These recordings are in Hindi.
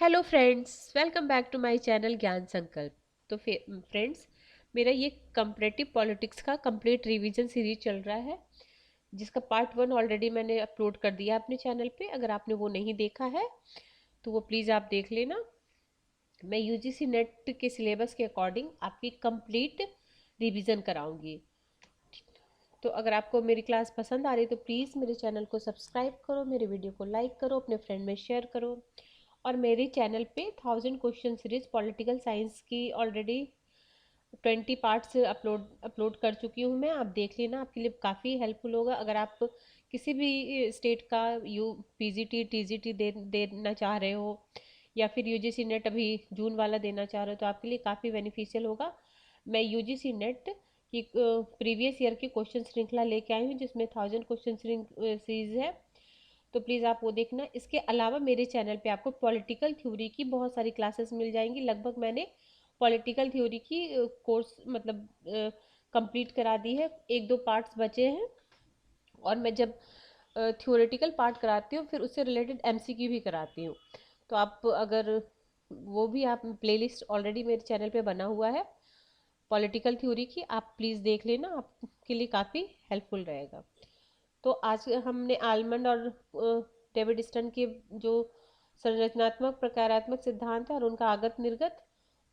Hello friends, welcome back to my channel Gyan Sankalp. तो फ्रेंड्स, मेरा ये कंपैरेटिव पॉलिटिक्स का कंप्लीट रिवीजन सीरीज चल रहा है, जिसका पार्ट 1 ऑलरेडी मैंने अपलोड कर दिया अपने चैनल पे। अगर आपने वो नहीं देखा है तो वो प्लीज़ आप देख लेना। मैं यूजीसी नेट के सिलेबस के अकॉर्डिंग आपकी कंप्लीट रिवीजन कराऊंगी। तो अगर आपको मेरी क्लास पसंद आ रही है तो प्लीज़ मेरे चैनल को सब्सक्राइब करो, मेरे वीडियो को लाइक करो, अपने फ्रेंड में शेयर करो। और मेरे चैनल पे 1000 क्वेश्चन सीरीज पॉलिटिकल साइंस की ऑलरेडी 20 पार्ट्स अपलोड कर चुकी हूँ मैं। आप देख लेना, आपके लिए काफ़ी हेल्पफुल होगा। अगर आप किसी भी स्टेट का यू पीजीटी टीजीटी देना चाह रहे हो, या फिर यूजीसी नेट अभी जून वाला देना चाह रहे हो, तो आपके लिए काफ़ी बेनिफिशियल होगा। मैं यूजीसी नेट की प्रीवियस ईयर की क्वेश्चन श्रृंखला लेके आई हूँ, जिसमें 1000 क्वेश्चन सीरीज है। तो प्लीज़ आप वो देखना। इसके अलावा मेरे चैनल पे आपको पॉलिटिकल थ्योरी की बहुत सारी क्लासेस मिल जाएंगी। लगभग मैंने पॉलिटिकल थ्योरी की कोर्स मतलब कंप्लीट करा दी है, एक दो पार्ट्स बचे हैं। और मैं जब थ्योरेटिकल पार्ट कराती हूँ फिर उससे रिलेटेड एमसीक्यू भी कराती हूँ। तो आप अगर वो भी आप प्लेलिस्ट ऑलरेडी मेरे चैनल पे बना हुआ है पॉलिटिकल थ्योरी की, आप प्लीज़ देख लेना, आपके लिए काफ़ी हेल्पफुल रहेगा। तो आज हमने आलमंड और डेविड स्टन के जो संरचनात्मक प्रकारात्मक सिद्धांत है और उनका आगत निर्गत,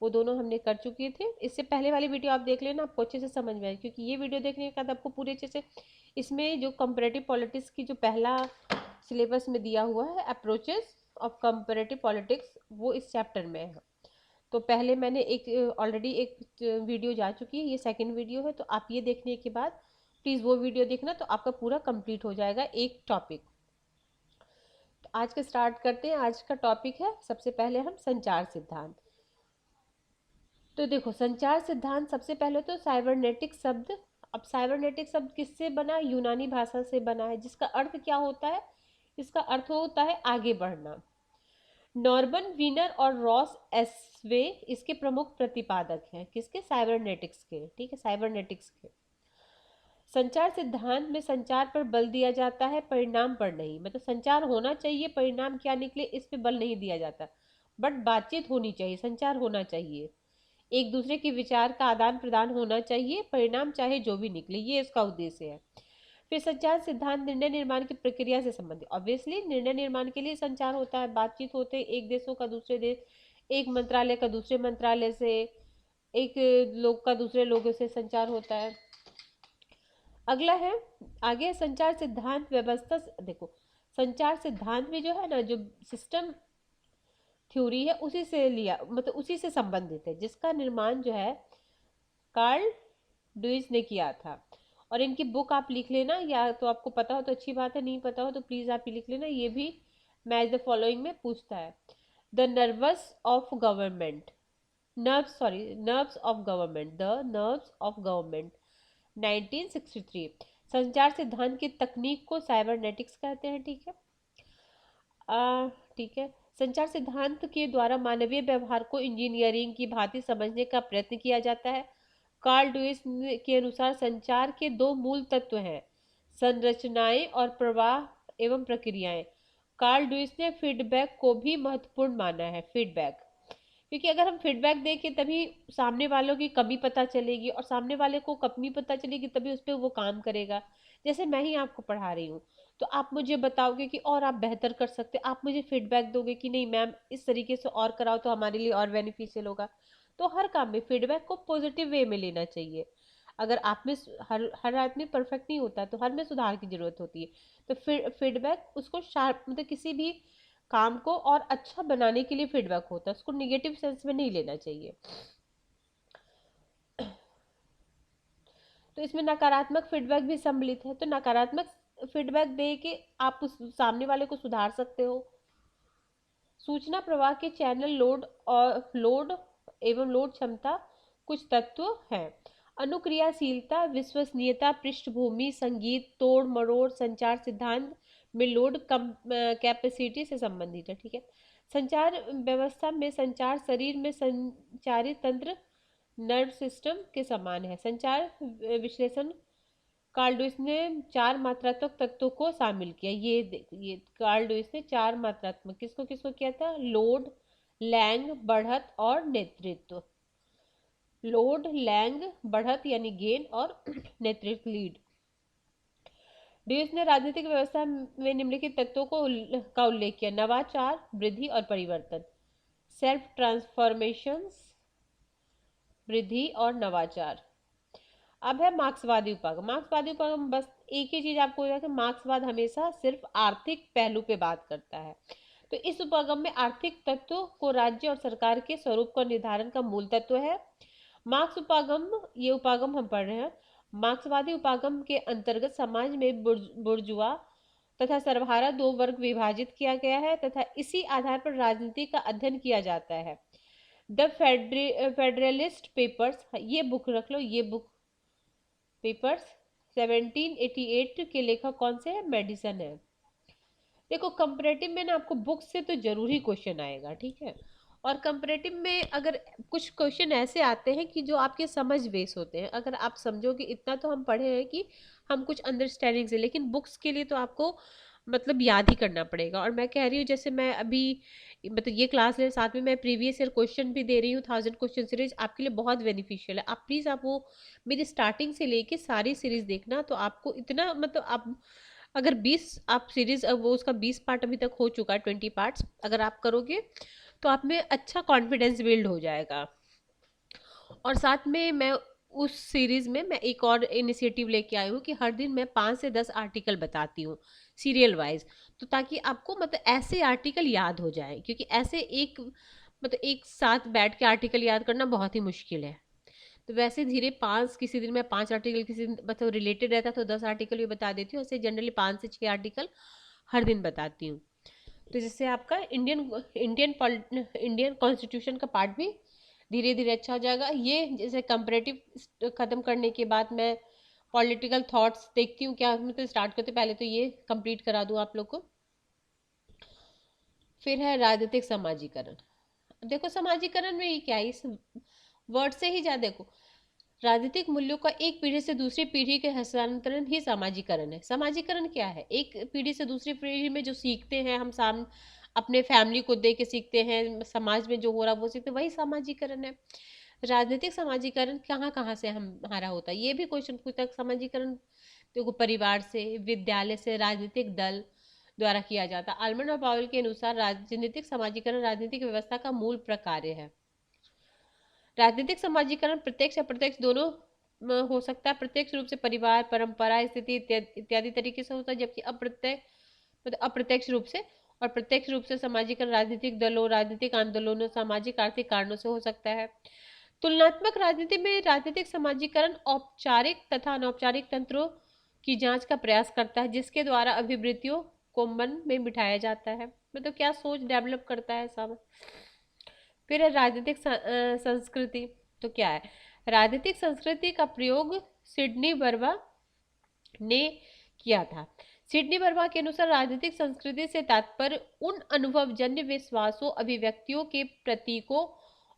वो दोनों हमने कर चुके थे। इससे पहले वाली वीडियो आप देख लेना, आपको अच्छे से समझ में आए, क्योंकि ये वीडियो देखने के बाद आपको पूरे अच्छे से इसमें जो कंपैरेटिव पॉलिटिक्स की जो पहला सिलेबस में दिया हुआ है अप्रोचेस ऑफ कंपैरेटिव पॉलिटिक्स, वो इस चैप्टर में है। तो पहले मैंने एक ऑलरेडी एक वीडियो जा चुकी है, ये सेकंड वीडियो है। तो आप ये देखने के बाद प्लीज़ वो वीडियो देखना, तो आपका पूरा कंप्लीट हो जाएगा एक टॉपिक। तो आज का स्टार्ट करते हैं। आज का टॉपिक है, सबसे पहले हम संचार सिद्धांत। तो देखो, संचार सिद्धांत सबसे पहले तो साइबरनेटिक शब्द। अब साइबरनेटिक शब्द किससे बना? यूनानी भाषा से बना है, जिसका अर्थ क्या होता है? इसका अर्थ होता है आगे बढ़ना। नॉर्मन वीनर और रॉस एसवे इसके प्रमुख प्रतिपादक हैं। किसके? साइबरनेटिक्स के। ठीक है, साइबरनेटिक्स के। संचार सिद्धांत में संचार पर बल दिया जाता है, परिणाम पर नहीं। मतलब संचार होना चाहिए, परिणाम क्या निकले इस पे बल नहीं दिया जाता, बट बातचीत होनी चाहिए, संचार होना चाहिए, एक दूसरे के विचार का आदान प्रदान होना चाहिए, परिणाम चाहे जो भी निकले, ये इसका उद्देश्य है। फिर संचार सिद्धांत निर्णय निर्माण की प्रक्रिया से संबंधित। ऑब्वियसली निर्णय निर्माण के लिए संचार होता है, बातचीत होते हैं, एक देशों का दूसरे देश, एक मंत्रालय का दूसरे मंत्रालय से, एक लोग का दूसरे लोगों से संचार होता है। अगला है, आगे संचार सिद्धांत व्यवस्था। देखो, संचार सिद्धांत में जो है ना, जो सिस्टम थ्योरी है उसी से लिया, मतलब उसी से संबंधित है, जिसका निर्माण जो है कार्ल ड्यूइस ने किया था। और इनकी बुक आप लिख लेना, या तो आपको पता हो तो अच्छी बात है, नहीं पता हो तो प्लीज आप लिख लेना। ये भी मैच द फॉलोइंग में पूछता है। The nervous of government, nerves of government, the nerves of government, 1963। संचार सिद्धांत की तकनीक को साइबरनेटिक्स कहते हैं। ठीक है। ठीक है। संचार सिद्धांत के द्वारा मानवीय व्यवहार को इंजीनियरिंग की भांति समझने का प्रयत्न किया जाता है। कार्ल ड्यूइस के अनुसार संचार के दो मूल तत्व हैं, संरचनाएं और प्रवाह एवं प्रक्रियाएं। कार्ल ड्यूइस ने फीडबैक को भी महत्वपूर्ण माना है। फीडबैक, क्योंकि अगर हम फीडबैक दें तभी सामने वालों की कमी पता चलेगी, और सामने वाले को कमी पता चलेगी तभी उस पर वो काम करेगा। जैसे मैं ही आपको पढ़ा रही हूँ, तो आप मुझे बताओगे कि और आप बेहतर कर सकते, आप मुझे फीडबैक दोगे कि नहीं मैम, इस तरीके से और कराओ तो हमारे लिए और बेनिफिशियल होगा। तो हर काम में फीडबैक को पॉजिटिव वे में लेना चाहिए। अगर आप में हर आदमी परफेक्ट नहीं होता, तो हर में सुधार की जरूरत होती है। तो फीडबैक उसको शार्प, मतलब किसी भी काम को और अच्छा बनाने के लिए फीडबैक होता है, उसको निगेटिव सेंस में नहीं लेना चाहिए। तो इसमें नकारात्मक फीडबैक भी सम्मिलित है। तो नकारात्मक फीडबैक दे के आप उस सामने वाले को सुधार सकते हो। सूचना प्रवाह के चैनल, लोड एवं लोड क्षमता कुछ तत्व हैं। अनुक्रियाशीलता, विश्वसनीयता, पृष्ठभूमि, संगीत, तोड़ मरोड़ संचार सिद्धांत में लोड कम कैपेसिटी से संबंधित है। ठीक है। संचार व्यवस्था में संचार शरीर में संचारी तंत्र नर्व सिस्टम के समान है। संचार विश्लेषण, कार्ल ड्यूइस ने चार मात्रात्मक तत्वों को शामिल किया। ये कार्ल ड्यूइस ने चार मात्रात्मक, किसको किसको किया था? लोड, लैंग बढ़त और नेतृत्व। लोड लैंग बढ़त यानी गेन और नेतृत्व लीड। ड्यूस ने राजनीतिक व्यवस्था में निम्नलिखित तत्वों का उल्लेख किया: नवाचार, वृद्धि और परिवर्तन। सेल्फ ट्रांसफॉर्मेशन, वृद्धि और नवाचार। अब है मार्क्सवादी उपागम। मार्क्सवादी उपागम बस एक ही चीज आपको है कि मार्क्सवाद हमेशा सिर्फ आर्थिक पहलू पे बात करता है। तो इस उपागम में आर्थिक तत्व को राज्य और सरकार के स्वरूप का निर्धारण का मूल तत्व है। मार्क्स उपागम, ये उपागम हम पढ़ रहे हैं। मार्क्सवादी उपागम के अंतर्गत समाज में बुर्जुआ तथा सर्वहारा दो वर्ग विभाजित किया गया है तथा इसी आधार पर राजनीति का अध्ययन किया जाता है। द फेडरलिस्ट पेपर्स, ये बुक रख लो, ये बुक पेपर्स 1788 के लेखक कौन से है? मेडिसन है। देखो कंपैरेटिव में ना आपको बुक से तो जरूर ही क्वेश्चन आएगा, ठीक है। और कंपैरेटिव में अगर कुछ क्वेश्चन ऐसे आते हैं कि जो आपके समझ बेस होते हैं, अगर आप समझो कि इतना तो हम पढ़े हैं कि हम कुछ अंडरस्टैंडिंग से, लेकिन बुक्स के लिए तो आपको मतलब याद ही करना पड़ेगा। और मैं कह रही हूँ जैसे मैं अभी मतलब ये क्लास ले, साथ में मैं प्रीवियस ईयर क्वेश्चन भी दे रही हूँ, 1000 क्वेश्चन सीरीज आपके लिए बहुत बेनिफिशियल है। आप प्लीज़ आप वो मेरी स्टार्टिंग से लेके सारी सीरीज देखना, तो आपको इतना मतलब आप अगर 20 आप सीरीज, अब वो उसका 20 पार्ट अभी तक हो चुका है, 20 पार्ट्स अगर आप करोगे तो आप में अच्छा कॉन्फिडेंस बिल्ड हो जाएगा। और साथ में मैं उस सीरीज में मैं एक और इनिशिएटिव लेके आई हूँ कि हर दिन मैं 5 से 10 आर्टिकल बताती हूँ सीरियल वाइज, तो ताकि आपको मतलब ऐसे आर्टिकल याद हो जाए, क्योंकि ऐसे एक मतलब एक साथ बैठ के आर्टिकल याद करना बहुत ही मुश्किल है। तो वैसे धीरे 5 किसी दिन मैं 5 आर्टिकल, किसी दिन मतलब रिलेटेड रहता तो 10 आर्टिकल भी बता देती हूँ, ऐसे जनरली 5 से 6 आर्टिकल हर दिन बताती हूँ। तो जिससे आपका इंडियन कॉन्स्टिट्यूशन का पार्ट भी धीरे धीरे अच्छा हो जाएगा। ये जैसे कंपैरेटिव खत्म करने के बाद मैं पॉलिटिकल थॉट्स देखती हूँ क्या, मतलब स्टार्ट करते पहले तो ये कंप्लीट करा दूँ आप लोग को। फिर है राजनीतिक समाजीकरण। देखो समाजीकरण में ये क्या है, इस वर्ड से ही जा देखो, राजनीतिक मूल्यों का एक पीढ़ी से दूसरी पीढ़ी के हस्तांतरण ही समाजीकरण है। समाजीकरण क्या है? एक पीढ़ी से दूसरी पीढ़ी में जो सीखते हैं हम अपने फैमिली को देख के सीखते हैं, समाज में जो हो रहा है वो सीखते हैं, वही समाजीकरण है। राजनीतिक समाजीकरण कहाँ कहाँ से हमारा होता है, ये भी क्वेश्चन पूछता है। समाजीकरण देखो परिवार से, विद्यालय से, राजनीतिक दल द्वारा किया जाता है। आलमंड और पावेल के अनुसार राजनीतिक समाजीकरण राजनीतिक व्यवस्था का मूल प्रकार्य है। राजनीतिक समाजीकरण प्रत्यक्ष अप्रत्यक्ष दोनों हो सकता है। प्रत्यक्ष रूप से परिवार, परंपरा, स्थिति इत्यादि तरीके से होता है, जबकि अप्रत्यक्ष रूप से और प्रत्यक्ष रूप से समाजीकरण राजनीतिक दलों, राजनीतिक आंदोलनों, सामाजिक आर्थिक कारणों से हो सकता है। तुलनात्मक राजनीति में राजनीतिक समाजीकरण औपचारिक तथा अनौपचारिक तंत्रों की जांच का प्रयास करता है, जिसके द्वारा अभिवृत्तियों को मन में बिठाया जाता है, मतलब क्या सोच डेवलप करता है सब। फिर है राजनीतिक संस्कृति। तो क्या है? राजनीतिक संस्कृति का प्रयोग सिडनी बर्वा ने किया था। सिडनी बर्मा के अनुसार राजनीतिक संस्कृति से तात्पर्य उन अनुभवजन्य विश्वासों, अभिव्यक्तियों के प्रतीकों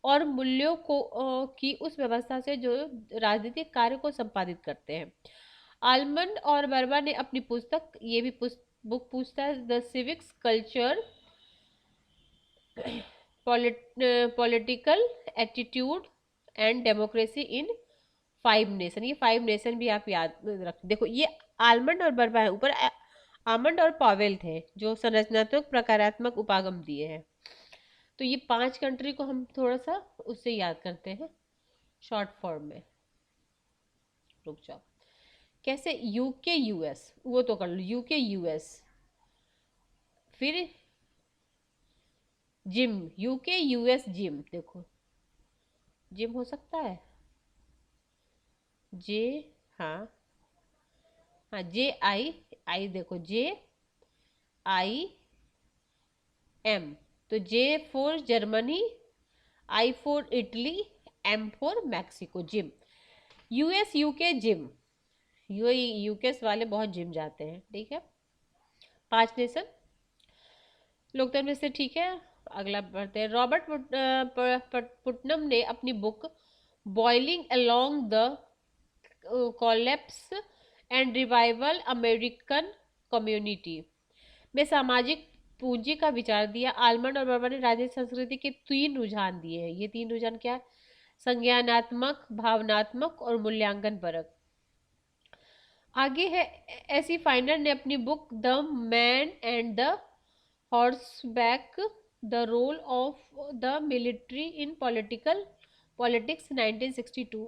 और मूल्यों को की उस व्यवस्था से जो राजनीतिक कार्य को संपादित करते हैं। आलमंड और बर्मा ने अपनी पुस्तक, ये भी बुक पूछता है, the civics culture political attitude and democracy in 5 nation, ये 5 नेशन भी आप याद रख। देखो ये आलमंड और बर्मा है, ऊपर आमंड और पावेल थे जो संरचनात्मक प्रकारात्मक उपागम दिए हैं। तो ये 5 कंट्री को हम थोड़ा सा उससे याद करते हैं शॉर्ट फॉर्म में। रुक जाओ, कैसे? यूके यूएस, वो तो कर लो, यूके यूएस। फिर जिम, यूके यूएस जिम, देखो जिम हो सकता है, जे, हाँ हाँ, जे आई आई, देखो जे आई एम, तो J for Germany, I for Italy, M for Mexico, JIM. US UK JIM, UK's वाले बहुत जिम जाते हैं, ठीक है। 5 नेशन लोकतंत्र में से, ठीक है। अगला बढ़ते हैं। रॉबर्ट पुटनम ने अपनी book boiling along the collapse and revival American community में सामाजिक पूंजी का विचार दिया। आलमंड और बर्बर ने राजनीतिक संस्कृति के 3 रुझान दिए हैं। ये 3 रुझान क्या है? संज्ञानात्मक, भावनात्मक और मूल्यांकन परक। आगे है एसी फाइनर ने अपनी book the man and the horseback, the role of the military in politics 1962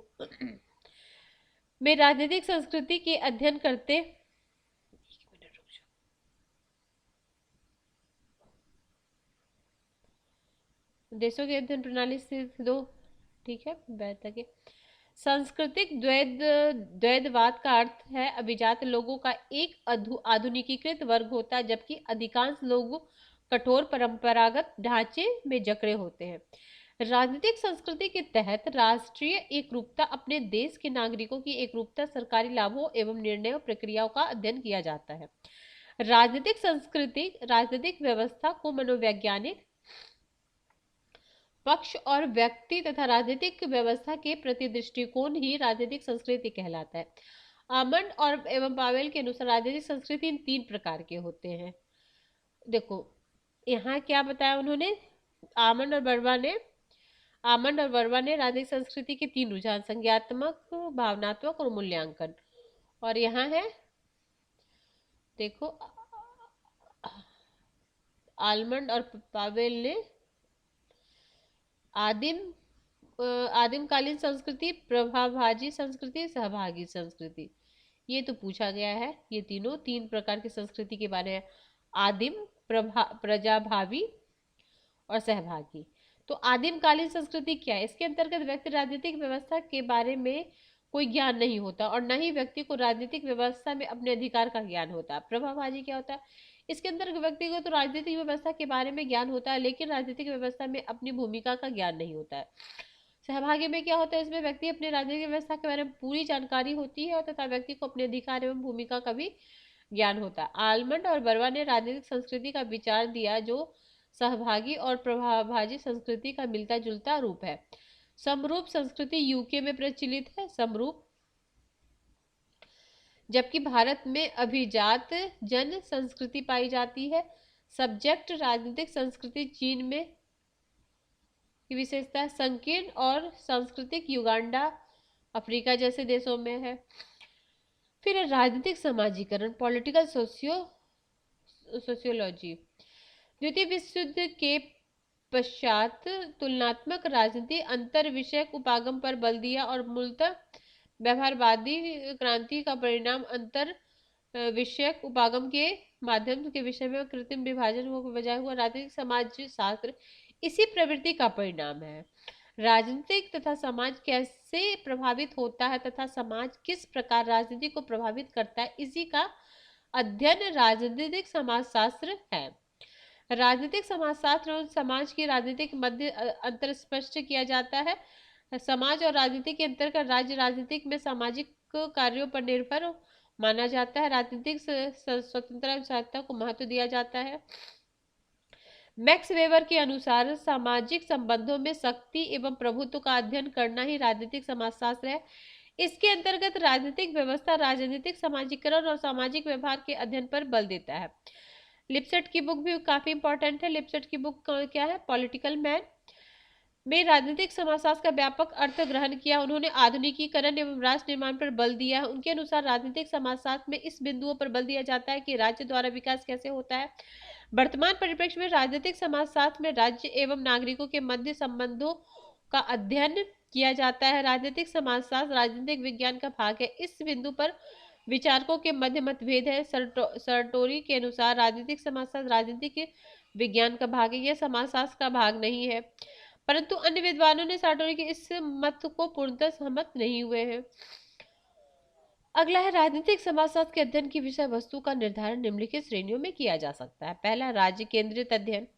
में राजनीतिक संस्कृति के अध्ययन करते देशों की अध्ययन प्रणाली से दो, ठीक है, बेहतर के सांस्कृतिक द्वैधवाद का अर्थ है अभिजात लोगों का एक आधुनिकीकृत वर्ग होता है, जबकि अधिकांश लोग कठोर परंपरागत ढांचे में जकड़े होते हैं। राजनीतिक संस्कृति के तहत राष्ट्रीय एकरूपता, अपने देश के नागरिकों की एकरूपता, सरकारी लाभों एवं निर्णय प्रक्रियाओं का अध्ययन किया जाता है। राजनीतिक संस्कृति राजनीतिक व्यवस्था को मनोवैज्ञानिक पक्ष और व्यक्ति तथा राजनीतिक व्यवस्था के प्रति दृष्टिकोण ही राजनीतिक संस्कृति कहलाता है। आमंड और एवं पावेल के अनुसार राजनीतिक संस्कृति इन 3 प्रकार के होते हैं। देखो यहाँ क्या बताया उन्होंने, आमंड और बर्वा ने राजनीतिक संस्कृति के 3 रुझान, संज्ञात्मक, भावनात्मक और मूल्यांकन। और यहाँ है देखो आलमंड और पावेल ने आदिमकालीन संस्कृति, प्रभावभाजी संस्कृति, सहभागी संस्कृति, ये तो पूछा गया है। ये तीनों 3 प्रकार की संस्कृति के बारे में, आदिम, प्रजाभावी और सहभागी। तो आदिमकालीन संस्कृति क्या है? इसके अंतर्गत व्यक्ति राजनीतिक व्यवस्था के बारे में कोई ज्ञान नहीं होता और न ही व्यक्ति को राजनीतिक व्यवस्था में अपने अधिकार का ज्ञान होता। प्रभावभाजी क्या होता है? इसके अंदर व्यक्ति को तो राजनीतिक व्यवस्था के बारे में ज्ञान होता है, लेकिन राजनीतिक व्यवस्था में अपनी भूमिका का ज्ञान नहीं होता है। सहभागी में क्या होता है? इसमें व्यक्ति अपनी राजनीतिक व्यवस्था के बारे में पूरी जानकारी होती है और तथा व्यक्ति को अपने अधिकार एवं भूमिका का भी ज्ञान होता है। आलमंड और बर्वा ने राजनीतिक संस्कृति का विचार दिया जो सहभागी और प्रभावभाजी संस्कृति का मिलता जुलता रूप है। समरूप संस्कृति यूके में प्रचलित है, समरूप, जबकि भारत में अभिजात जन संस्कृति पाई जाती है। सब्जेक्ट राजनीतिक संस्कृति चीन में की विशेषता संकीर्ण और सांस्कृतिक युगांडा, अफ्रीका जैसे देशों में है। फिर राजनीतिक समाजीकरण, पॉलिटिकल सोशियोलॉजी। द्वितीय विश्व युद्ध के पश्चात तुलनात्मक राजनीति अंतर विषयक उपागम पर बल दिया और मूलतः व्यवहारवादी क्रांति का परिणाम अंतर विषयक उपागम के माध्यम के विषय में कृत्रिम विभाजन को बजाय हुआ। राजनीतिक समाज शास्त्र इसी प्रवृत्ति का परिणाम है। राजनीतिक तथा समाज कैसे प्रभावित होता है तथा समाज किस प्रकार राजनीति को प्रभावित करता है, इसी का अध्ययन राजनीतिक समाजशास्त्र है। राजनीतिक समाजशास्त्र और समाज की राजनीतिक मध्य अंतर स्पष्ट किया जाता है। समाज और राजनीति के अंतर्गत राज्य राजनीतिक में सामाजिक कार्यों पर निर्भर माना जाता है। राजनीतिक स्वतंत्रता को महत्व दिया जाता है। मैक्स वेबर के अनुसार सामाजिक संबंधों में शक्ति एवं प्रभुत्व का अध्ययन करना ही राजनीतिक समाजशास्त्र है। इसके अंतर्गत राजनीतिक व्यवस्था, राजनीतिक समाजीकरण और सामाजिक व्यवहार के अध्ययन पर बल देता है। लिपसेट की बुक भी काफी इंपॉर्टेंट है। लिपसेट की बुक क्या है? पॉलिटिकल मैन में राजनीतिक समाजशास्त्र का व्यापक अर्थ ग्रहण किया। उन्होंने आधुनिकीकरण एवं राष्ट्र निर्माण पर बल दिया। उनके अनुसार राजनीतिक समाजशास्त्र में इस बिंदुओं पर बल दिया जाता है कि राज्य द्वारा विकास कैसे होता है। वर्तमान परिप्रेक्ष्य में राजनीतिक समाजशास्त्र में राज्य एवं नागरिकों के मध्य संबंधों का अध्ययन किया जाता है। राजनीतिक समाजशास्त्र राजनीतिक विज्ञान का भाग है। इस बिंदु पर विचारकों के मध्य मतभेद है। सरटोरी के अनुसार राजनीतिक समाजशास्त्र राजनीतिक विज्ञान का भाग है, यह समाजशास्त्र का भाग नहीं है। परंतु अन्य विद्वानों ने सार्टोरी के इस मत को पूर्णतः सहमत नहीं हुए हैं। अगला है राजनीतिक समाजशास्त्र के अध्ययन की विषय वस्तु का निर्धारण निम्नलिखित श्रेणियों में किया जा सकता है। पहला, राज्य केंद्रित अध्ययन।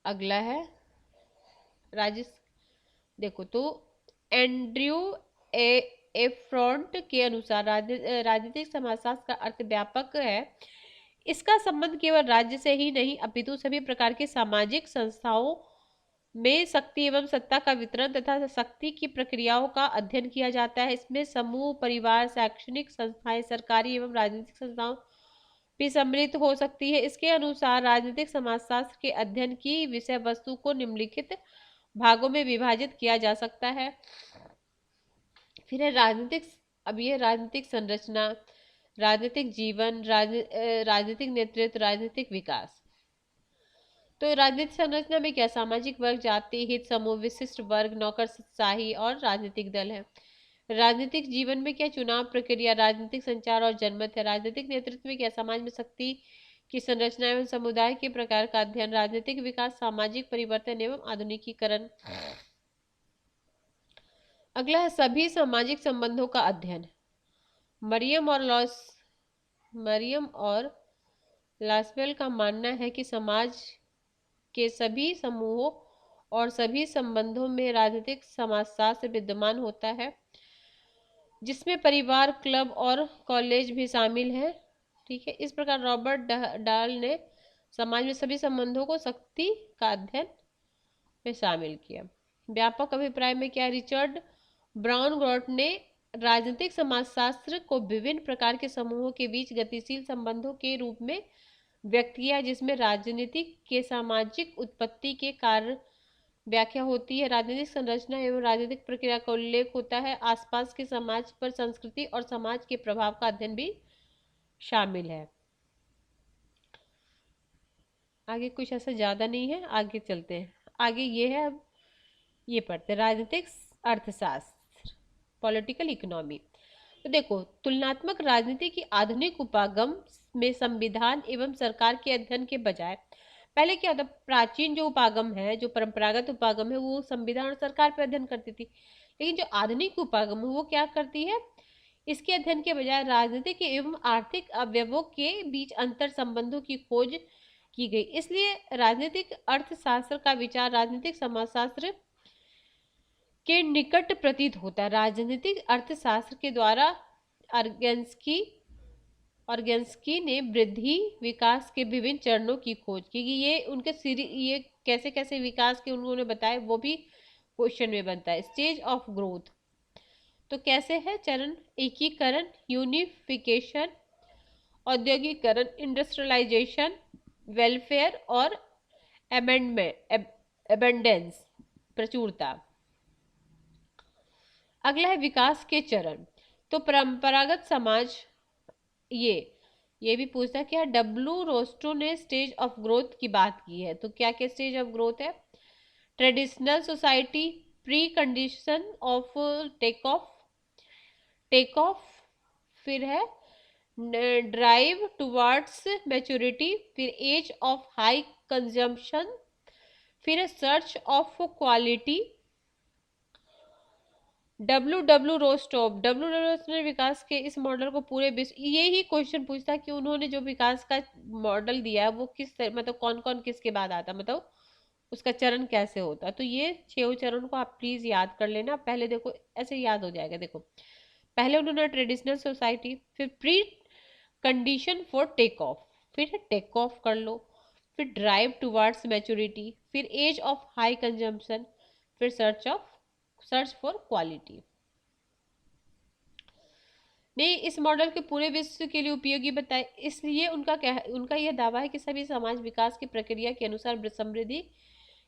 अगला है राज्य, देखो तो एंड्रयू एफ्रॉन्ट के अनुसार राजनीतिक समाजशास्त्र का अर्थ व्यापक है। इसका संबंध केवल राज्य से ही नहीं अपितु सभी प्रकार के सामाजिक संस्थाओं में शक्ति एवं सत्ता का वितरण तथा शक्ति की प्रक्रियाओं का अध्ययन किया जाता है। इसमें समूह, परिवार, शैक्षणिक संस्थाएं, सरकारी एवं राजनीतिक संस्थाओं भी सम्मिलित हो सकती है। इसके अनुसार राजनीतिक समाजशास्त्र के अध्ययन की विषय वस्तु को निम्नलिखित भागों में विभाजित किया जा सकता है। फिर है राजनीतिक, अब ये राजनीतिक संरचना, राजनीतिक जीवन, राजनीतिक नेतृत्व, राजनीतिक विकास। तो राजनीतिक संरचना में क्या सामाजिक वर्ग, जाति, हित समूह, विशिष्ट वर्ग, नौकरशाही और राजनीतिक दल है। राजनीतिक जीवन में क्या चुनाव प्रक्रिया, राजनीतिक संचार और जनमत है। राजनीतिक नेतृत्व में क्या समाज में शक्ति की संरचना एवं समुदाय के प्रकार का अध्ययन। राजनीतिक विकास, सामाजिक परिवर्तन एवं आधुनिकीकरण। अगला है सभी सामाजिक संबंधों का अध्ययन। मरियम और लासवेल का मानना है कि समाज के सभी समूहों और सभी संबंधों में राजनीतिक समाजशास्त्र विद्यमान होता है, जिसमें परिवार, क्लब और कॉलेज भी शामिल है। ठीक है, इस प्रकार रॉबर्ट डाल ने समाज में सभी संबंधों को शक्ति का अध्ययन में शामिल किया। व्यापक अभिप्राय में क्या, रिचर्ड ब्राउन ग्रॉट ने राजनीतिक समाजशास्त्र को विभिन्न प्रकार के समूहों के बीच गतिशील संबंधों के रूप में व्यक्त किया, जिसमें राजनीति के सामाजिक उत्पत्ति के कार्य व्याख्या होती है, राजनीतिक संरचना एवं राजनीतिक प्रक्रिया का उल्लेख होता है, आसपास के समाज पर संस्कृति और समाज के प्रभाव का अध्ययन भी शामिल है। आगे कुछ ऐसा ज्यादा नहीं है, आगे चलते हैं। आगे ये है, अब ये पढ़ते हैं राजनीतिक अर्थशास्त्र, पॉलिटिकल इकोनॉमी। तो देखो, तुलनात्मक राजनीति की आधुनिक उपागम में संविधान एवं सरकार के अध्ययन के बजाय पहले क्या होता, प्राचीन जो उपागम है, जो परंपरागत उपागम है, वो संविधान और सरकार पर अध्ययन करती थी। लेकिन जो आधुनिक उपागम है वो क्या करती है, इसके अध्ययन के बजाय राजनीतिक एवं आर्थिक अवयवों के बीच अंतर संबंधों की खोज की गई। इसलिए राजनीतिक अर्थशास्त्र का विचार राजनीतिक समाजशास्त्र के निकट प्रतीत होता है। राजनीतिक अर्थशास्त्र के द्वारा ऑर्गेन्स्की ने वृद्धि विकास के विभिन्न चरणों की खोज की। ये उनके ये कैसे कैसे विकास के उन्होंने बताए, वो भी क्वेश्चन में बनता है। स्टेज ऑफ ग्रोथ, तो कैसे है चरण, एकीकरण, यूनिफिकेशन, औद्योगिकरण, इंडस्ट्रियलाइजेशन, वेलफेयर और एबेंडेंस, प्रचुरता। अगला है विकास के चरण। तो परंपरागत समाज, ये भी पूछता है क्या, डब्ल्यू रोस्टो ने स्टेज ऑफ ग्रोथ की बात की है। तो क्या क्या स्टेज ऑफ ग्रोथ है, traditional society, precondition of take off, फिर है ड्राइव टुवर्ड्स मैच्योरिटी, फिर एज ऑफ हाई कंजम्पशन, फिर है search of quality. W Rostow ने विकास के इस मॉडल को पूरे विश्व, ये ही क्वेश्चन पूछता है कि उन्होंने जो विकास का मॉडल दिया है वो किस मतलब कौन कौन किसके बाद आता, मतलब उसका चरण कैसे होता। तो ये 6 चरण को आप प्लीज याद कर लेना। पहले देखो, ऐसे याद हो जाएगा। देखो, पहले उन्होंने ट्रेडिशनल सोसाइटी, फिर precondition for take off, फिर टेक ऑफ कर लो, फिर ड्राइव टुवर्ड्स मैच्योरिटी, फिर एज ऑफ हाई कंजम्पशन, फिर सर्च फॉर क्वालिटी। ने इस मॉडल के पूरे विश्व के लिए उपयोगी बताए। इसलिए उनका यह दावा है कि सभी समाज विकास की प्रक्रिया के अनुसार समृद्धि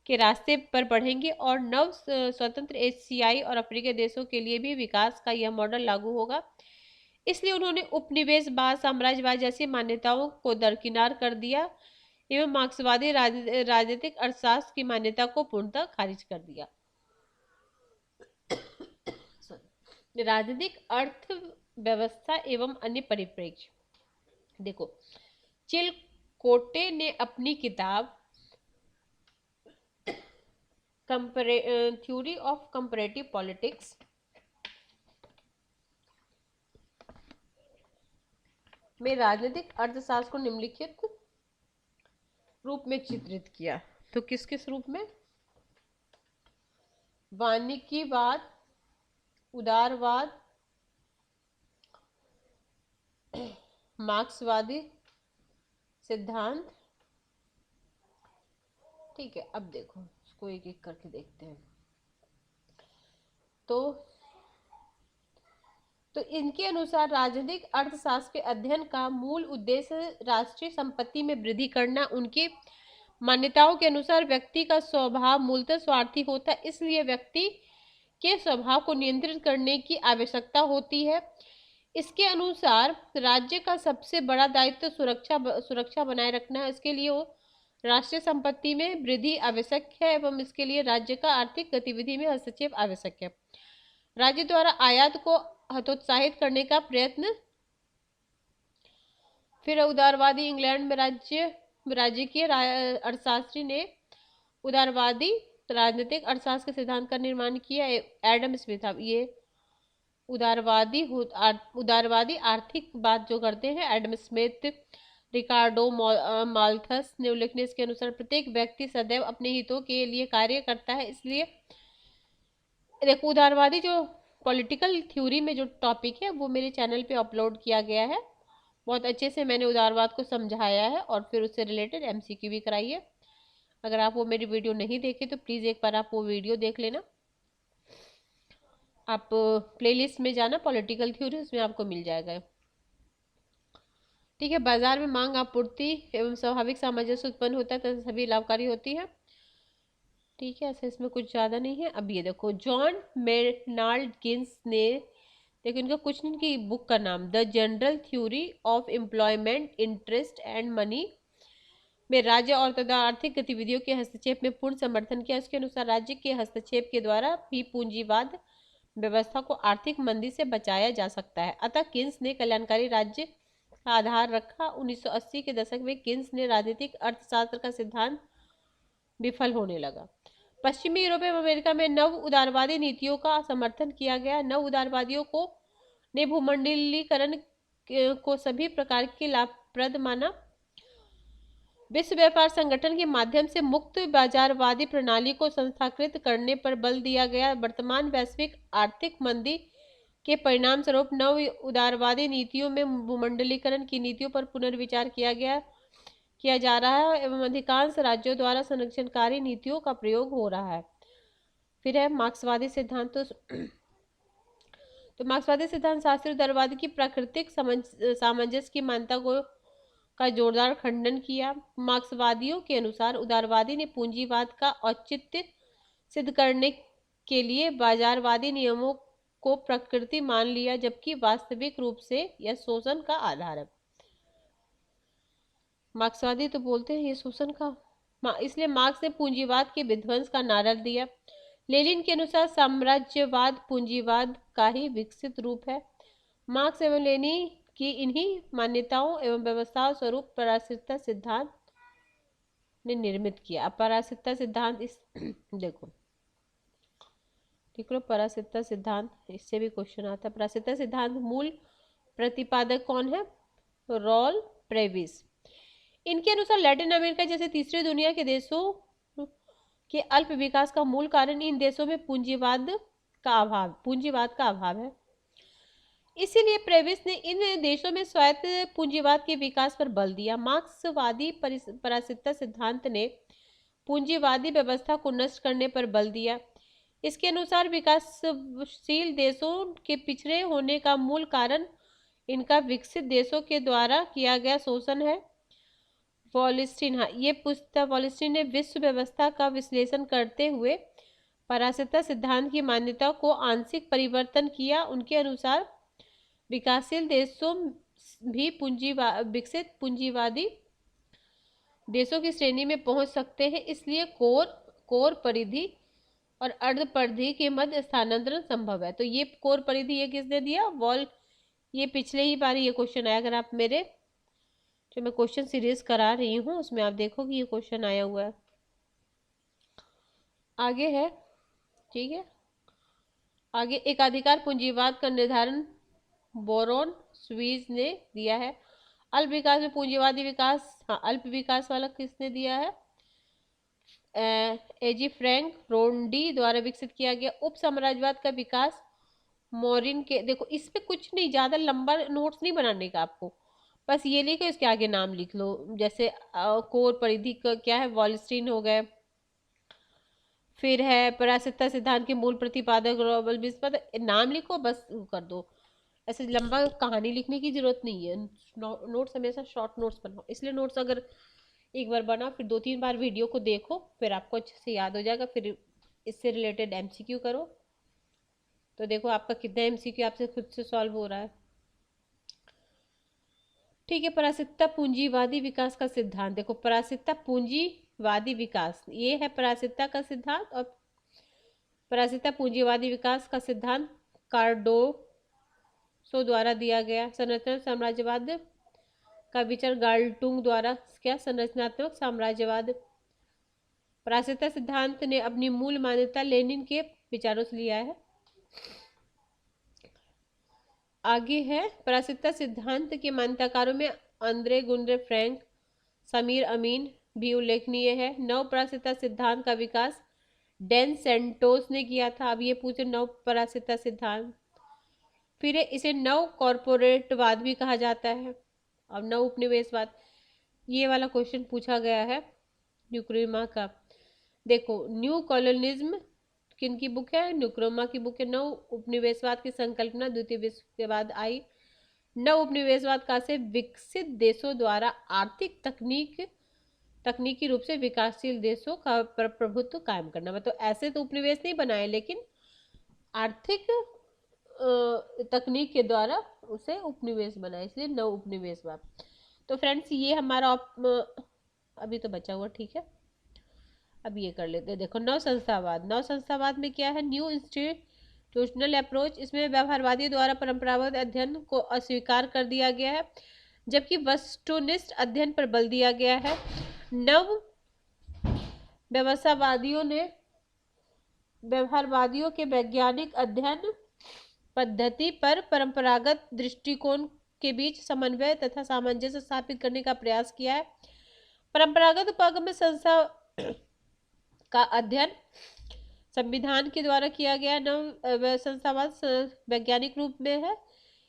के रास्ते पर बढ़ेंगे और नव स्वतंत्र एशियाई और अफ्रीकी देशों के लिए भी विकास का यह मॉडल लागू होगा। इसलिए उन्होंने उपनिवेशवाद, साम्राज्यवाद जैसी मान्यताओं को दरकिनार कर दिया एवं मार्क्सवादी राजनीतिक अर्थशास्त्र की मान्यता को पूर्णतः खारिज कर दिया। राजनीतिक अर्थव्यवस्था एवं अन्य परिप्रेक्ष्य। देखो, चिलकोटे ने अपनी किताब थ्योरी ऑफ कंपैरेटिव पॉलिटिक्स में राजनीतिक अर्थशास्त्र को निम्नलिखित रूप में चित्रित किया। तो किस किस रूप में, वानिकीवाद, उदारवाद, मार्क्सवादी सिद्धांत। ठीक है, अब देखो इसको एक एक करके देखते हैं। तो तो इनके अनुसार राजनीतिक अर्थशास्त्र के अध्ययन का मूल उद्देश्य राष्ट्रीय संपत्ति में वृद्धि करना। उनकी मान्यताओं के अनुसार व्यक्ति का स्वभाव मूलतः स्वार्थी होता है, इसलिए व्यक्ति के स्वभाव को नियंत्रित करने की आवश्यकता होती है। इसके अनुसार राज्य का सबसे बड़ा दायित्व सुरक्षा बनाए रखना है। इसके लिए वो राष्ट्रीय संपत्ति में वृद्धि आवश्यक है एवं इसके लिए राज्य का आर्थिक गतिविधि में हस्तक्षेप आवश्यक है। राज्य द्वारा आयात को हतोत्साहित करने का प्रयत्न। फिर उदारवादी इंग्लैंड में राजकीय अर्थशास्त्री ने उदारवादी राजनीतिक अर्थशास्त्र के सिद्धांत का निर्माण किया। Adam Smith. अब ये उदारवादी आर्थिक बात जो करते हैं एडम स्मिथ, रिकार्डो माल्थस ने उल्लेखनीय इसके अनुसार प्रत्येक व्यक्ति सदैव अपने हितों के लिए कार्य करता है। इसलिए देखो उदारवादी जो पॉलिटिकल थ्योरी में जो टॉपिक है वो मेरे चैनल पे अपलोड किया गया है। बहुत अच्छे से मैंने उदारवाद को समझाया है और फिर उससे रिलेटेड एमसीक्यू भी कराई है। अगर आप वो मेरी वीडियो नहीं देखे तो प्लीज़ एक बार आप वो वीडियो देख लेना। आप प्लेलिस्ट में जाना पॉलिटिकल थ्योरी, उसमें आपको मिल जाएगा। ठीक है। बाजार में मांग आपूर्ति एवं स्वाभाविक सामंजस्य उत्पन्न होता है तथा सभी लाभकारी होती है। ठीक है, ऐसे इसमें कुछ ज़्यादा नहीं है। अब ये देखो जॉन मेर्नाल्ड गिन्स ने, देखो इनका कुछ नहीं की बुक का नाम the general theory of employment interest and money में राज्य और तथा आर्थिक गतिविधियों के हस्तक्षेप में पूर्ण समर्थन किया। उसके अनुसार राज्य के हस्तक्षेप के द्वारा भी पूंजीवाद व्यवस्था को आर्थिक मंदी से बचाया जा सकता है। अतः किन्स ने कल्याणकारी राज्य का आधार रखा। 1980 के दशक में किन्स ने राजनीतिक अर्थशास्त्र का सिद्धांत विफल होने लगा। पश्चिमी यूरोप एवं अमेरिका में नव उदारवादी नीतियों का समर्थन किया गया। नव उदारवादियों को ने भूमंडलीकरण को सभी प्रकार के लाभप्रद माना। विश्व व्यापार संगठन के माध्यम से मुक्त बाजारवादी प्रणाली को संस्थाकृत करने पर बल दिया गया। वर्तमान वैश्विक आर्थिक मंदी के परिणाम स्वरूप नव उदारवादी नीतियों में भूमंडलीकरण की नीतियों पर पुनर्विचार किया जा रहा है एवं अधिकांश राज्यों द्वारा संरक्षणकारी नीतियों का प्रयोग हो रहा है। फिर है मार्क्सवादी सिद्धांत। तो मार्क्सवादी सिद्धांत शास्त्रीय उदारवाद की प्राकृतिक सामंजस्य की मान्यता का जोरदार खंडन किया। मार्क्सवादियों के अनुसार उदारवादी ने पूंजीवाद का औचित्य सिद्ध करने के लिए बाजारवादी नियमों को प्रकृति मान लिया, जबकि वास्तविक रूप से यह शोषण का आधार है। मार्क्सवादी तो बोलते हैं ये शोषण का, इसलिए मार्क्स ने पूंजीवाद के विध्वंस का नारा दिया। लेनिन के अनुसार साम्राज्यवाद पूंजीवाद का ही विकसित रूप है। मार्क्स एवं लेनिन की इन्हीं मान्यताओं एवं व्यवस्थाओं स्वरूप पराश्रितता सिद्धांत ने निर्मित किया। अब पराश्रितता सिद्धांत इस देखो पराश्रितता सिद्धांत, इससे भी क्वेश्चन आता है। पराश्रितता सिद्धांत मूल प्रतिपादक कौन है? रॉल प्रेविस। इनके अनुसार लैटिन अमेरिका जैसे तीसरी दुनिया के देशों के अल्प विकास का मूल कारण इन देशों में पूंजीवाद का अभाव है। इसीलिए प्रेविस ने इन देशों में स्वायत्त पूंजीवाद के विकास पर बल दिया। मार्क्सवादी पराश्रितता सिद्धांत ने पूंजीवादी व्यवस्था को नष्ट करने पर बल दिया। इसके अनुसार विकासशील देशों के पिछड़े होने का मूल कारण इनका विकसित देशों के द्वारा किया गया शोषण है। वॉलस्टीन, ये पुस्तक वॉलस्टीन ने विश्व व्यवस्था का विश्लेषण करते हुए पराश्रितता सिद्धांत की मान्यता को आंशिक परिवर्तन किया। उनके अनुसार विकासशील देशों भी विकसित पूंजीवादी देशों की श्रेणी में पहुंच सकते हैं। इसलिए कोर परिधि और अर्ध परिधि के मध्य स्थानांतरण संभव है। तो ये कोर परिधि ये किसने दिया? ये पिछले ही बार ये क्वेश्चन आया। अगर आप मेरे जो मैं क्वेश्चन सीरीज करा रही हूँ उसमें आप देखोगे ये क्वेश्चन आया हुआ है। आगे है, ठीक है, आगे एकाधिकार पूंजीवाद का निर्धारण बोरोन स्वीज ने दिया है। अल्प विकास में पूंजीवादी विकास, अल्प विकास वाला किसने दिया है? एजी फ्रैंक रोंडी द्वारा विकसित किया गया। उप साम्राज्यवाद का विकास मोरिन के, देखो इस पे कुछ नहीं, ज्यादा लंबा नोट्स नहीं बनाने का आपको, बस ये लिखो, इसके आगे नाम लिख लो। जैसे कोर परिधि का क्या है? वॉलस्टीन हो गए। फिर है पराश्रितता सिद्धांत के मूल प्रतिपादक रॉबल बिस्मथ, नाम लिखो बस कर दो। ऐसे लंबा कहानी लिखने की जरूरत नहीं है। नोट्स हमेशा शॉर्ट नोट्स बनाओ, इसलिए नोट्स अगर एक बार बनाओ फिर 2-3 बार वीडियो को देखो, फिर आपको अच्छे से याद हो जाएगा। फिर इससे रिलेटेड एमसीक्यू करो, तो देखो आपका कितना एमसीक्यू आपसे खुद से सॉल्व हो रहा है। ठीक है, परासिकता पूंजीवादी विकास का सिद्धांत। देखो परासिकता पूंजीवादी विकास, ये है परासिकता का सिद्धांत। और परासिकता पूंजीवादी विकास का सिद्धांत कार्डोसो द्वारा दिया गया। संरचना साम्राज्यवाद का विचार गाल्टुंग द्वारा। क्या? संरचनात्मक साम्राज्यवाद। परासिकता सिद्धांत ने अपनी मूल मान्यता लेनिन के विचारों से लिया है। आगे है परासिकता सिद्धांत के मान्यताकारों में आंद्रे गुंडे फ्रैंक, समीर अमीन भी उल्लेखनीय है। नव परासिकता सिद्धांत का विकास डेन सेंटोस ने किया था। अब ये पूछे नव परासिकता सिद्धांत, फिर इसे नव कॉर्पोरेटवाद भी कहा जाता है। अब नव उपनिवेशवाद, ये वाला क्वेश्चन पूछा गया है न्यूक्रोमा का। देखो न्यू कॉलोनिज्म किन की बुक है? न्यूक्रोमा की बुक है। नव उपनिवेशवाद की संकल्पना द्वितीय विश्व के बाद आई। नव उपनिवेशवाद का से विकसित देशों द्वारा आर्थिक तकनीकी रूप से विकासशील देशों का प्रभुत्व कायम करना। मतलब ऐसे तो उपनिवेश नहीं बनाए, लेकिन आर्थिक तकनीक के द्वारा उसे उपनिवेश बनाए, इसलिए नव उपनिवेशवाद। तो फ्रेंड्स ये हमारा अभी तो बचा हुआ, ठीक है। अब ये कर लेते हैं। देखो नव संस्थावाद। नव संस्थावाद में क्या है? New institutional approach. इसमें व्यवहारवादी द्वारा परंपरागत अध्ययन को अस्वीकार कर दिया गया है, जबकि वस्तुनिष्ठ अध्ययन पर बल दिया गया है। नव व्यवसायवादियों ने व्यवहारवादियों के वैज्ञानिक अध्ययन पद्धति पर परंपरागत दृष्टिकोण के बीच समन्वय तथा सामंजस्य स्थापित करने का प्रयास किया है। परंपरागत उपागम संस्था का अध्ययन संविधान के द्वारा किया गया। नव संस्थावाद वैज्ञानिक रूप में है,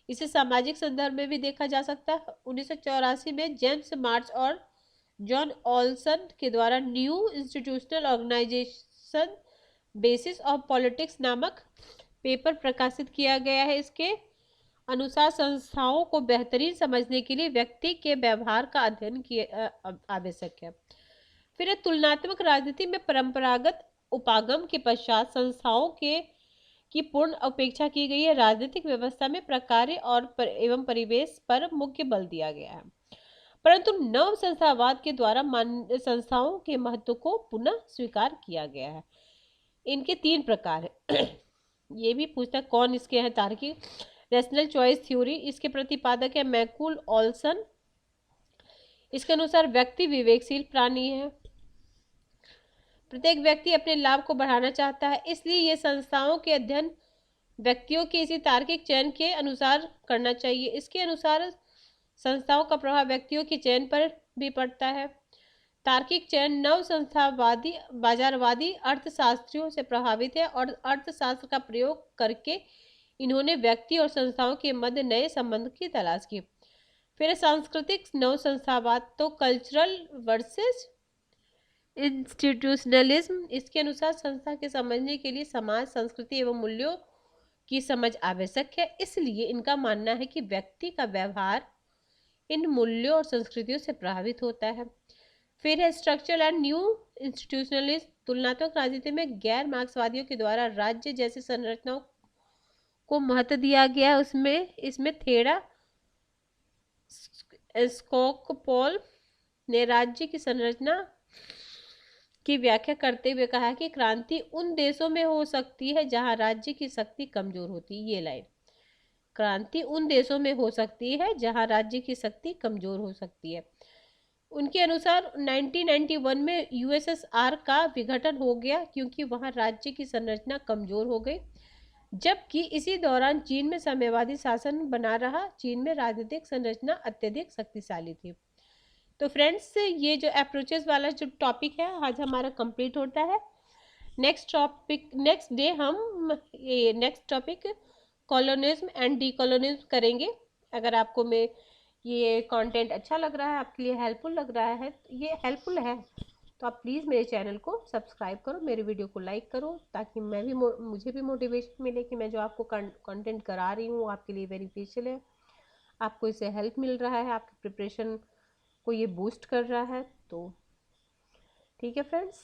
इसे सामाजिक संदर्भ में भी देखा जा सकता है। 1984 में जेम्स मार्च और जॉन ऑल्सन के द्वारा new institutional organisation basis of politics नामक पेपर प्रकाशित किया गया है। इसके अनुसार संस्थाओं को बेहतरीन समझने के लिए व्यक्ति के व्यवहार का अध्ययन किया आवश्यक है। फिर तुलनात्मक राजनीति में परंपरागत उपागम के पश्चात संस्थाओं की पूर्ण उपेक्षा की गई है। राजनीतिक व्यवस्था में प्रकार्य और एवं परिवेश पर मुख्य बल दिया गया है, परंतु नव संस्थावाद के द्वारा संस्थाओं के महत्व को पुनः स्वीकार किया गया है। इनके 3 प्रकार है। ये भी पूछता है कौन इसके हैं तार्किक। रैशनल चॉइस थ्योरी, इसके प्रतिपादक है मैकुल ऑल्सन। इसके अनुसार व्यक्ति विवेकशील प्राणी है, प्रत्येक व्यक्ति अपने लाभ को बढ़ाना चाहता है, इसलिए ये संस्थाओं के अध्ययन व्यक्तियों के इसी तार्किक चयन के अनुसार करना चाहिए। इसके अनुसार संस्थाओं का प्रभाव व्यक्तियों के चयन पर भी पड़ता है। तार्किक चयन नव संस्थावादी बाजारवादी अर्थशास्त्रियों से प्रभावित है और अर्थशास्त्र का प्रयोग करके इन्होंने व्यक्ति और संस्थाओं के मध्य नए संबंध की तलाश की। फिर सांस्कृतिक नव संस्थावाद, तो कल्चरल वर्सेस इंस्टीट्यूशनलिज्म। इसके अनुसार संस्था के समझने के लिए समाज, संस्कृति एवं मूल्यों की समझ आवश्यक है, इसलिए इनका मानना है कि व्यक्ति का व्यवहार इन मूल्यों और संस्कृतियों से प्रभावित होता है। फिर है स्ट्रक्चरल एंड न्यू इंस्टीट्यूशनलिज्म। तुलनात्मक राजनीति में गैर मार्क्सवादियों के द्वारा राज्य जैसी संरचनाओं को महत्व दिया गया। इसमें थेड़ा स्कोकपोल ने राज्य की संरचना की व्याख्या करते हुए कहा कि क्रांति उन देशों में हो सकती है जहां राज्य की शक्ति कमजोर होती है। ये लाइन, क्रांति उन देशों में हो सकती है जहां राज्य की शक्ति कमजोर हो सकती है। उनके अनुसार 1991 में यूएसएसआर का विघटन हो गया क्योंकि वहां राज्य की संरचना कमजोर हो गई, जबकि इसी दौरान चीन में साम्यवादी शासन बना रहा। चीन में राजनीतिक संरचना अत्यधिक शक्तिशाली थी। तो फ्रेंड्स ये जो अप्रोचेस वाला जो टॉपिक है आज हमारा कंप्लीट होता है। नेक्स्ट डे हम ये नेक्स्ट टॉपिक कॉलोनिज्म एंड डीकॉलोनिज्म करेंगे। अगर आपको ये कंटेंट अच्छा लग रहा है, आपके लिए हेल्पफुल लग रहा है, ये हेल्पफुल है तो आप प्लीज़ मेरे चैनल को सब्सक्राइब करो, मेरे वीडियो को लाइक करो, ताकि मुझे भी मोटिवेशन मिले कि मैं जो आपको कंटेंट करा रही हूँ आपके लिए बेनिफिशियल है, आपको इससे हेल्प मिल रहा है, आपकी प्रिपरेशन को ये बूस्ट कर रहा है। तो ठीक है फ्रेंड्स,